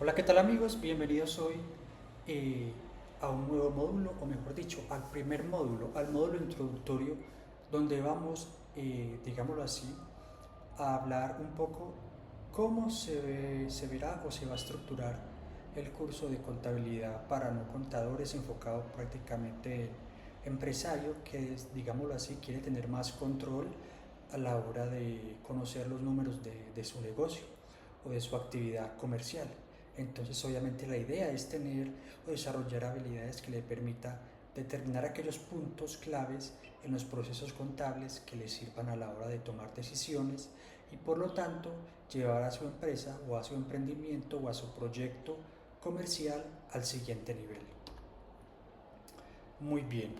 Hola, ¿qué tal amigos? Bienvenidos hoy eh, a un nuevo módulo, o mejor dicho, al primer módulo, al módulo introductorio, donde vamos, digámoslo así, a hablar un poco cómo se verá o se va a estructurar el curso de contabilidad para no contadores enfocado prácticamente en empresario que, digámoslo así, quiere tener más control a la hora de conocer los números de su negocio o de su actividad comercial. Entonces, obviamente, la idea es tener o desarrollar habilidades que le permita determinar aquellos puntos claves en los procesos contables que le sirvan a la hora de tomar decisiones y por lo tanto llevar a su empresa o a su emprendimiento o a su proyecto comercial al siguiente nivel. Muy bien,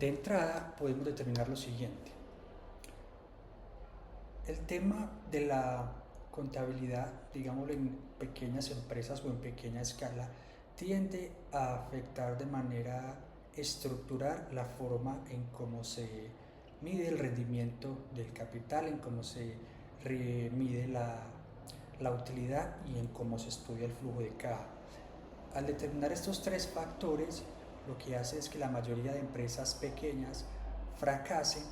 de entrada podemos determinar lo siguiente. El tema de la contabilidad, digámoslo en pequeñas empresas o en pequeña escala, tiende a afectar de manera estructural la forma en cómo se mide el rendimiento del capital, en cómo se mide la utilidad y en cómo se estudia el flujo de caja. Al determinar estos tres factores, lo que hace es que la mayoría de empresas pequeñas fracasen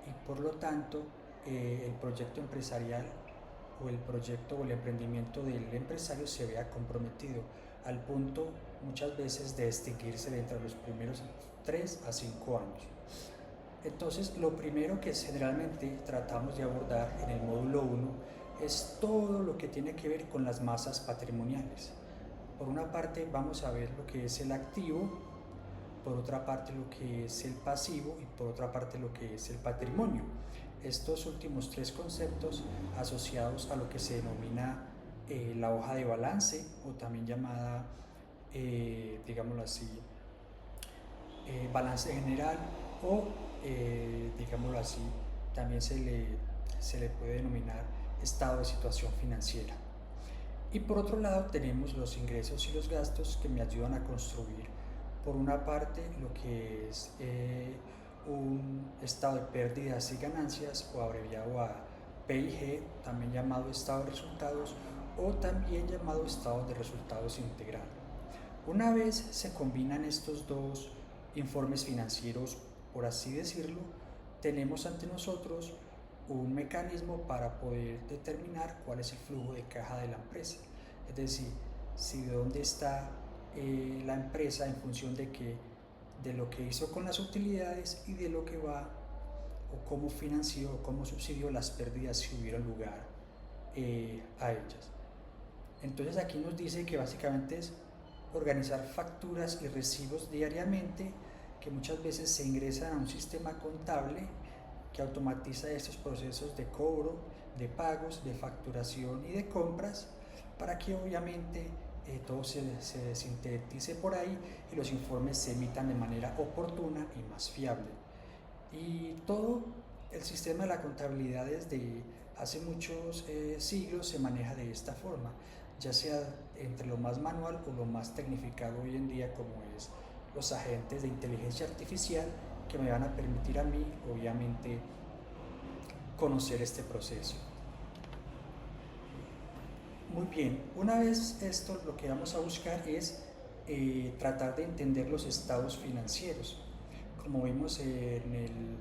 y por lo tanto el proyecto empresarial o el proyecto o el emprendimiento del empresario se vea comprometido al punto muchas veces de extinguirse dentro de los primeros 3 a 5 años. Entonces, lo primero que generalmente tratamos de abordar en el módulo 1 es todo lo que tiene que ver con las masas patrimoniales. Por una parte vamos a ver lo que es el activo, por otra parte lo que es el pasivo y por otra parte lo que es el patrimonio. Estos últimos tres conceptos asociados a lo que se denomina la hoja de balance o también llamada, digámoslo así, balance general o, digámoslo así, también se le puede denominar estado de situación financiera. Y por otro lado tenemos los ingresos y los gastos que me ayudan a construir, por una parte, lo que es un estado de pérdidas y ganancias, o abreviado a PIG, también llamado estado de resultados, o también llamado estado de resultados integral. Una vez se combinan estos dos informes financieros, por así decirlo, tenemos ante nosotros un mecanismo para poder determinar cuál es el flujo de caja de la empresa. Es decir, si de dónde está la empresa en función de lo que hizo con las utilidades y de lo que va o cómo financió o cómo subsidió las pérdidas que hubieron lugar a ellas. Entonces aquí nos dice que básicamente es organizar facturas y recibos diariamente que muchas veces se ingresan a un sistema contable que automatiza estos procesos de cobro, de pagos, de facturación y de compras para que obviamente todo se sintetice por ahí y los informes se emitan de manera oportuna y más fiable. Y todo el sistema de la contabilidad desde hace muchos siglos se maneja de esta forma, ya sea entre lo más manual o lo más tecnificado hoy en día como es los agentes de inteligencia artificial que me van a permitir a mí obviamente conocer este proceso. Muy bien, una vez esto lo que vamos a buscar es tratar de entender los estados financieros. Como vimos en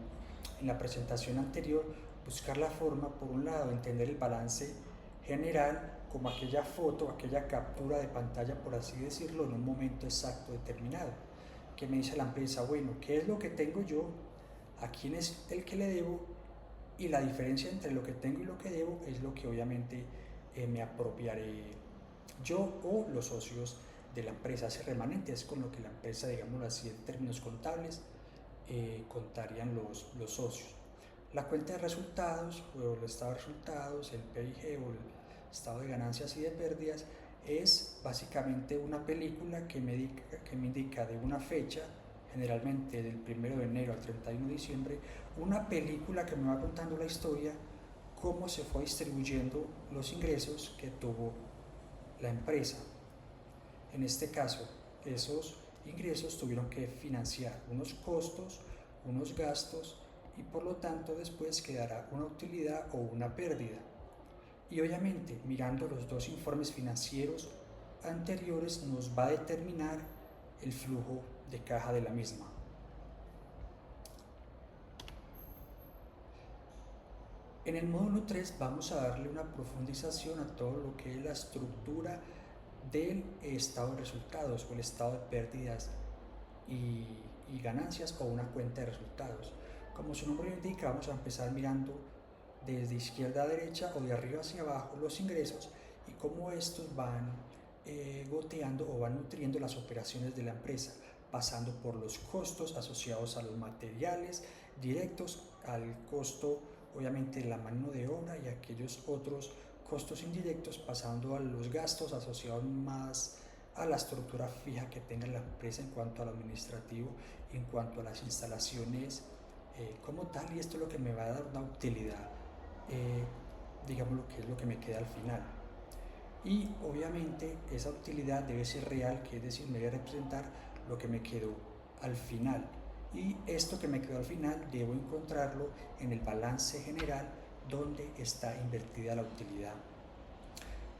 la presentación anterior, buscar la forma, por un lado, de entender el balance general como aquella foto, aquella captura de pantalla, por así decirlo, en un momento exacto determinado. Que me dice la empresa, bueno, ¿qué es lo que tengo yo? ¿A quién es el que le debo? Y la diferencia entre lo que tengo y lo que debo es lo que obviamente me apropiaré yo o los socios de la empresa. Ese remanente es con lo que la empresa, digámoslo así, en términos contables, contarían los socios. La cuenta de resultados o el estado de resultados, el PIG o el estado de ganancias y de pérdidas es básicamente una película que me indica de una fecha, generalmente del 1 de enero al 31 de diciembre, una película que me va contando la historia, cómo se fue distribuyendo los ingresos que tuvo la empresa. En este caso, esos ingresos tuvieron que financiar unos costos, unos gastos y por lo tanto después quedará una utilidad o una pérdida. Y obviamente mirando los dos informes financieros anteriores nos va a determinar el flujo de caja de la misma. En el módulo 3 vamos a darle una profundización a todo lo que es la estructura del estado de resultados o el estado de pérdidas y ganancias o una cuenta de resultados. Como su nombre lo indica, vamos a empezar mirando desde izquierda a derecha o de arriba hacia abajo los ingresos y cómo estos van goteando o van nutriendo las operaciones de la empresa, pasando por los costos asociados a los materiales directos, al costo obviamente de la mano de obra y aquellos otros costos indirectos, pasando a los gastos asociados más a la estructura fija que tenga la empresa en cuanto al administrativo, en cuanto a las instalaciones como tal, y esto es lo que me va a dar una utilidad, digamos lo que es lo que me queda al final. Y obviamente esa utilidad debe ser real, que es decir, me debe representar lo que me quedó al final. Y esto que me quedó al final debo encontrarlo en el balance general donde está invertida la utilidad.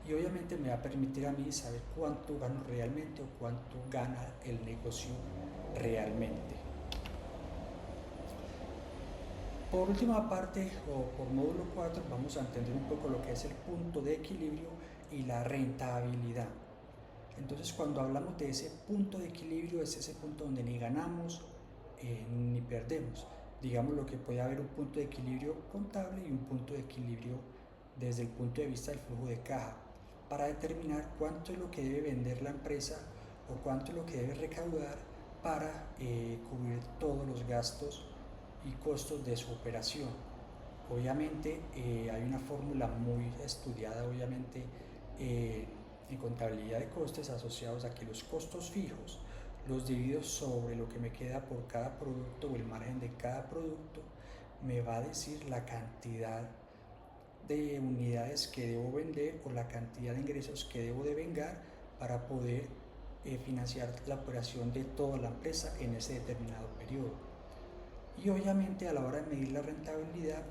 Y obviamente me va a permitir a mí saber cuánto gano realmente o cuánto gana el negocio realmente. Por última parte, o por módulo 4, vamos a entender un poco lo que es el punto de equilibrio y la rentabilidad. Entonces, cuando hablamos de ese punto de equilibrio, es ese punto donde ni ganamos ni perdemos. Digamos lo que puede haber un punto de equilibrio contable y un punto de equilibrio desde el punto de vista del flujo de caja, para determinar cuánto es lo que debe vender la empresa o cuánto es lo que debe recaudar para cubrir todos los gastos y costos de su operación. Obviamente hay una fórmula muy estudiada, obviamente, en contabilidad de costes asociados a que los costos fijos los divido sobre lo que me queda por cada producto o el margen de cada producto, me va a decir la cantidad de unidades que debo vender o la cantidad de ingresos que debo devengar para poder financiar la operación de toda la empresa en ese determinado periodo. Y obviamente a la hora de medir la rentabilidad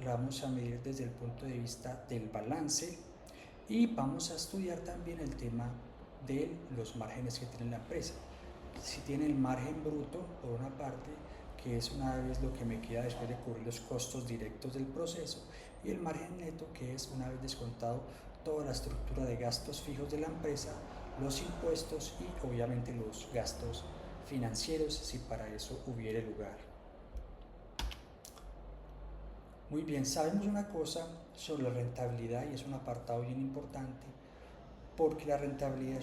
la vamos a medir desde el punto de vista del balance y vamos a estudiar también el tema de los márgenes que tiene la empresa. Si tiene el margen bruto por una parte, que es una vez lo que me queda después de cubrir los costos directos del proceso, y el margen neto, que es una vez descontado toda la estructura de gastos fijos de la empresa, los impuestos y obviamente los gastos financieros si para eso hubiere lugar. Muy bien, sabemos una cosa sobre la rentabilidad y es un apartado bien importante porque la rentabilidad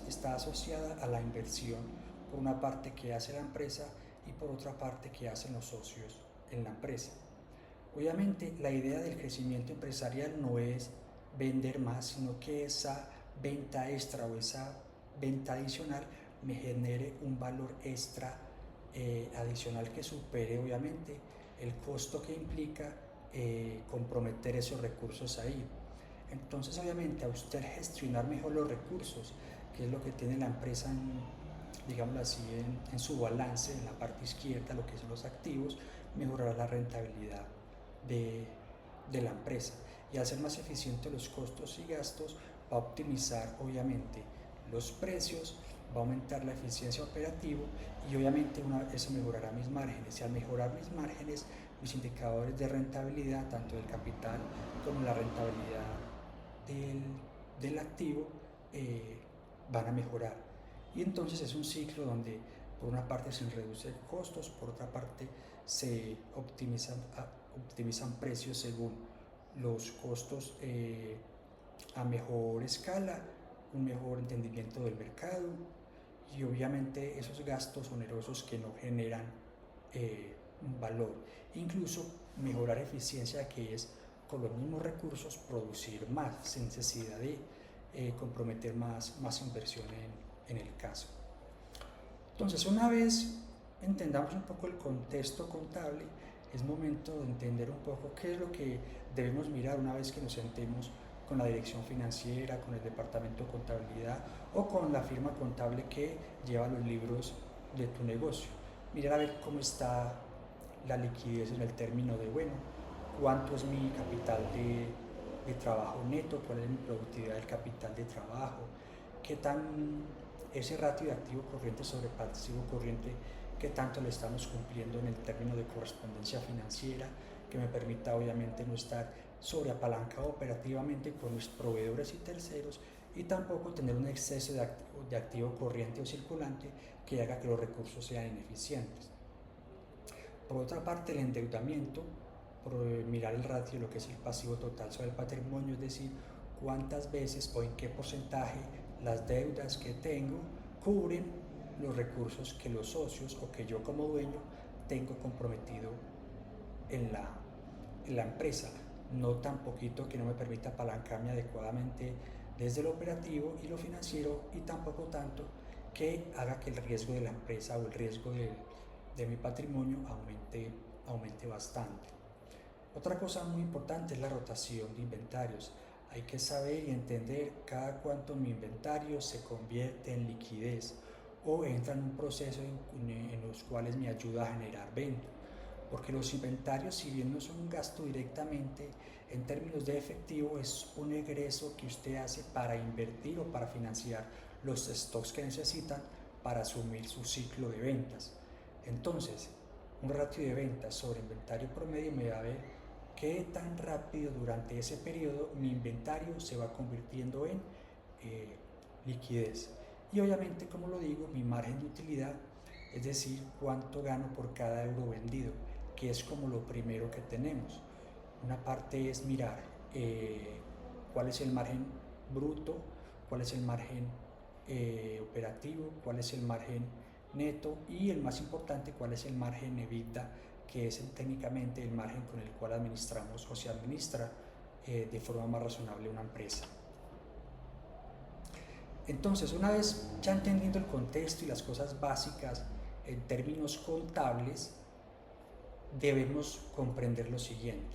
está asociada a la inversión, por una parte que hace la empresa y por otra parte que hacen los socios en la empresa. Obviamente la idea del crecimiento empresarial no es vender más, sino que esa venta extra o esa venta adicional me genere un valor extra adicional que supere obviamente el costo que implica comprometer esos recursos ahí. Entonces obviamente a usted gestionar mejor los recursos, que es lo que tiene la empresa digámoslo así, en su balance, en la parte izquierda, lo que son los activos, mejorará la rentabilidad de la empresa. Y al ser más eficiente los costos y gastos, va a optimizar obviamente los precios, va a aumentar la eficiencia operativa y obviamente eso mejorará mis márgenes. Y al mejorar mis márgenes, mis indicadores de rentabilidad, tanto del capital como la rentabilidad del activo, van a mejorar. Y entonces es un ciclo donde por una parte se reducen costos, por otra parte se optimizan precios según los costos a mejor escala, un mejor entendimiento del mercado y obviamente esos gastos onerosos que no generan un valor. Incluso mejorar eficiencia, que es con los mismos recursos producir más sin necesidad de comprometer más inversión en el caso. Entonces, una vez entendamos un poco el contexto contable, es momento de entender un poco qué es lo que debemos mirar una vez que nos sentemos con la dirección financiera, con el departamento de contabilidad o con la firma contable que lleva los libros de tu negocio. Mirar a ver cómo está la liquidez en el término de, bueno, cuánto es mi capital de trabajo neto, cuál es mi productividad del capital de trabajo, qué tan ese ratio de activo corriente sobre pasivo corriente, qué tanto le estamos cumpliendo en el término de correspondencia financiera, que me permita obviamente no estar sobreapalancado operativamente con mis proveedores y terceros, y tampoco tener un exceso de activo corriente o circulante que haga que los recursos sean ineficientes. Por otra parte, el endeudamiento, por mirar el ratio, lo que es el pasivo total sobre el patrimonio, es decir, cuántas veces o en qué porcentaje las deudas que tengo cubren los recursos que los socios o que yo como dueño tengo comprometido en la empresa, no tan poquito que no me permita apalancarme adecuadamente desde lo operativo y lo financiero, y tampoco tanto que haga que el riesgo de la empresa o el riesgo de mi patrimonio aumente bastante. Otra cosa muy importante es la rotación de inventarios. Hay que saber y entender cada cuánto mi inventario se convierte en liquidez o entra en un proceso en los cuales me ayuda a generar venta. Porque los inventarios, si bien no son un gasto directamente, en términos de efectivo es un egreso que usted hace para invertir o para financiar los stocks que necesitan para asumir su ciclo de ventas. Entonces, un ratio de ventas sobre inventario promedio me va a ver qué tan rápido durante ese periodo mi inventario se va convirtiendo en liquidez. Y obviamente, como lo digo, mi margen de utilidad, es decir, cuánto gano por cada euro vendido, que es como lo primero que tenemos. Una parte es mirar cuál es el margen bruto, cuál es el margen operativo, cuál es el margen neto, y el más importante, cuál es el margen EBITDA, que es técnicamente el margen con el cual administramos o se administra de forma más razonable una empresa. Entonces, una vez ya entendiendo el contexto y las cosas básicas en términos contables, debemos comprender lo siguiente.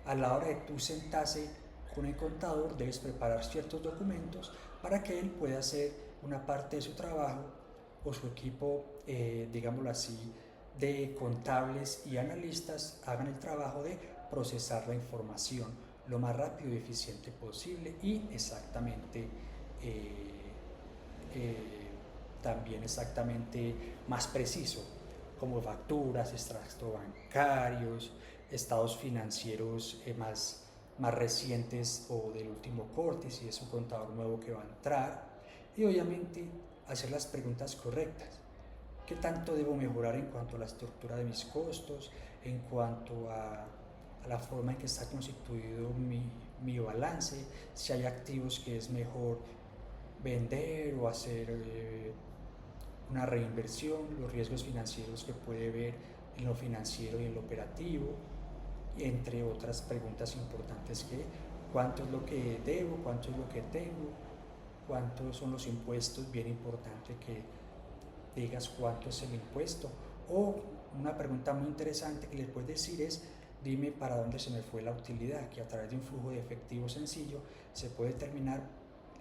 A la hora de tú sentarse con el contador, debes preparar ciertos documentos para que él pueda hacer una parte de su trabajo, o su equipo, digámoslo así, de contables y analistas hagan el trabajo de procesar la información lo más rápido y eficiente posible, y exactamente también exactamente más preciso, como facturas, extractos bancarios, estados financieros más recientes o del último corte, si es un contador nuevo que va a entrar, y obviamente hacer las preguntas correctas. ¿Qué tanto debo mejorar en cuanto a la estructura de mis costos, en cuanto a la forma en que está constituido mi balance, si hay activos que es mejor vender o hacer una reinversión, los riesgos financieros que puede ver en lo financiero y en lo operativo, entre otras preguntas importantes, que cuánto es lo que debo, cuánto es lo que tengo, cuántos son los impuestos, bien importante que digas cuánto es el impuesto. O una pregunta muy interesante que les puedes decir es: dime para dónde se me fue la utilidad, que a través de un flujo de efectivo sencillo se puede determinar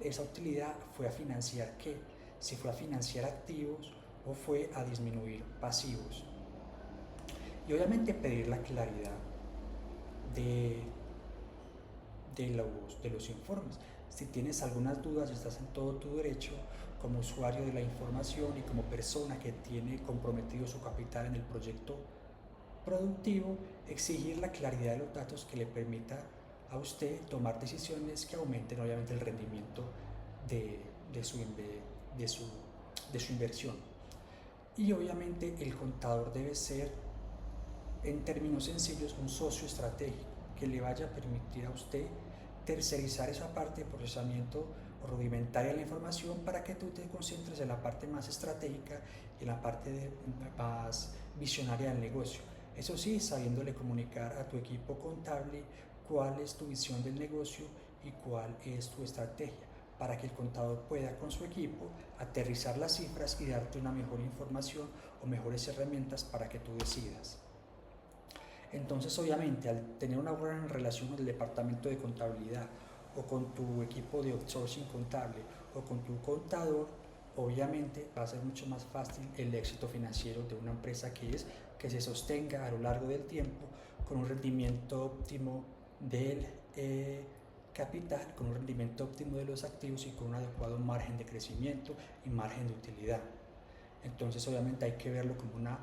esa utilidad fue a financiar qué, si fue a financiar activos o fue a disminuir pasivos. Y obviamente pedir la claridad de los informes. Si tienes algunas dudas, estás en todo tu derecho como usuario de la información y como persona que tiene comprometido su capital en el proyecto productivo, exigir la claridad de los datos que le permita a usted tomar decisiones que aumenten obviamente el rendimiento de su inversión. Y obviamente el contador debe ser, en términos sencillos, un socio estratégico que le vaya a permitir a usted tercerizar esa parte de procesamiento rudimentaria de la información para que tú te concentres en la parte más estratégica y en la parte más visionaria del negocio. Eso sí, sabiéndole comunicar a tu equipo contable cuál es tu visión del negocio y cuál es tu estrategia, para que el contador pueda con su equipo aterrizar las cifras y darte una mejor información o mejores herramientas para que tú decidas. Entonces, obviamente, al tener una buena relación con el departamento de contabilidad o con tu equipo de outsourcing contable o con tu contador, obviamente va a ser mucho más fácil el éxito financiero de una empresa, que se sostenga a lo largo del tiempo con un rendimiento óptimo capital, con un rendimiento óptimo de los activos y con un adecuado margen de crecimiento y margen de utilidad. Entonces obviamente hay que verlo como una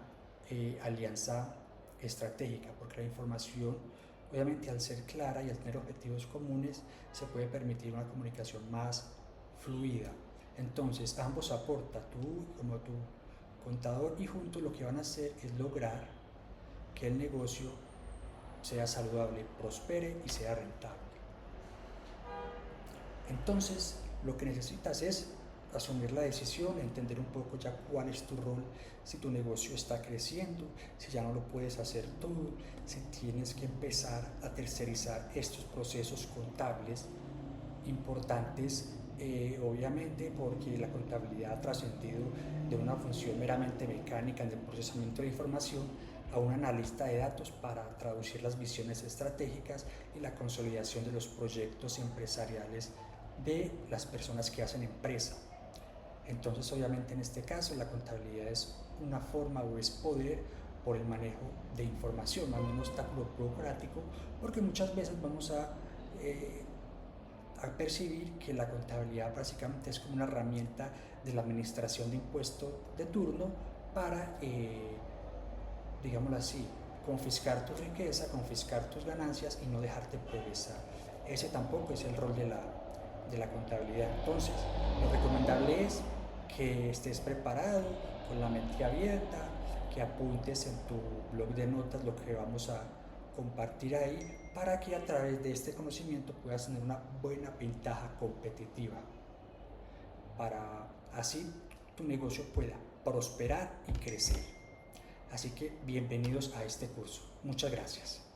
alianza estratégica, porque la información, obviamente al ser clara y al tener objetivos comunes, se puede permitir una comunicación más fluida. Entonces ambos aportan, tú como tu contador, y juntos lo que van a hacer es lograr que el negocio sea saludable, prospere y sea rentable. Entonces lo que necesitas es asumir la decisión, entender un poco ya cuál es tu rol, si tu negocio está creciendo, si ya no lo puedes hacer todo, si tienes que empezar a tercerizar estos procesos contables importantes, obviamente porque la contabilidad ha trascendido de una función meramente mecánica en el procesamiento de información a un analista de datos para traducir las visiones estratégicas y la consolidación de los proyectos empresariales de las personas que hacen empresa. Entonces obviamente en este caso la contabilidad es una forma o es poder por el manejo de información, no un obstáculo burocrático, porque muchas veces vamos a percibir que la contabilidad básicamente es como una herramienta de la administración de impuestos de turno para, digámoslo así, confiscar tu riqueza, confiscar tus ganancias y no dejarte progresar. Ese tampoco es el rol de la contabilidad. Entonces, lo recomendable es que estés preparado, con la mente abierta, que apuntes en tu blog de notas lo que vamos a compartir ahí, para que a través de este conocimiento puedas tener una buena ventaja competitiva, para así tu negocio pueda prosperar y crecer. Así que bienvenidos a este curso. Muchas gracias.